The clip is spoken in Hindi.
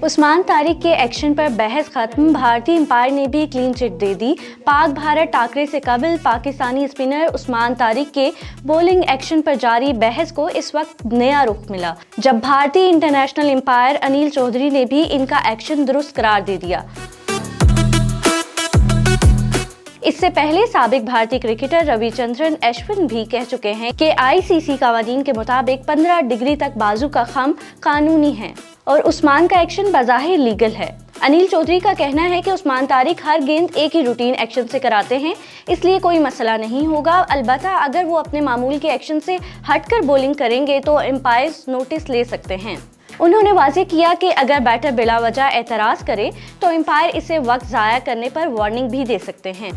उस्मान तारिक के एक्शन पर बहस खत्म, भारतीय अंपायर ने भी क्लीन चिट दे दी। पाक भारत टाकरे से कबल पाकिस्तानी स्पिनर उस्मान तारिक के बॉलिंग एक्शन पर जारी बहस को इस वक्त नया रुख मिला, जब भारतीय इंटरनेशनल अंपायर अनिल चौधरी ने भी इनका एक्शन दुरुस्त करार दे दिया। इससे पहले साबिक भारतीय क्रिकेटर रविचंद्रन अश्विन भी कह चुके हैं कि आईसीसी कवानीन के मुताबिक 15 डिग्री तक बाजू का खम कानूनी है और उस्मान का एक्शन बज़ाहिर लीगल है। अनिल चौधरी का कहना है कि उस्मान तारिक हर गेंद एक ही रूटीन एक्शन से कराते हैं, इसलिए कोई मसला नहीं होगा। अलबत्ता अगर वो अपने मामूल के एक्शन से हटकर बॉलिंग करेंगे तो एम्पायर्स नोटिस ले सकते हैं। उन्होंने वाज़ेह किया कि अगर बैटर बिला वजह एतराज़ करे तो एम्पायर इसे वक्त ज़ाया करने पर वार्निंग भी दे सकते हैं।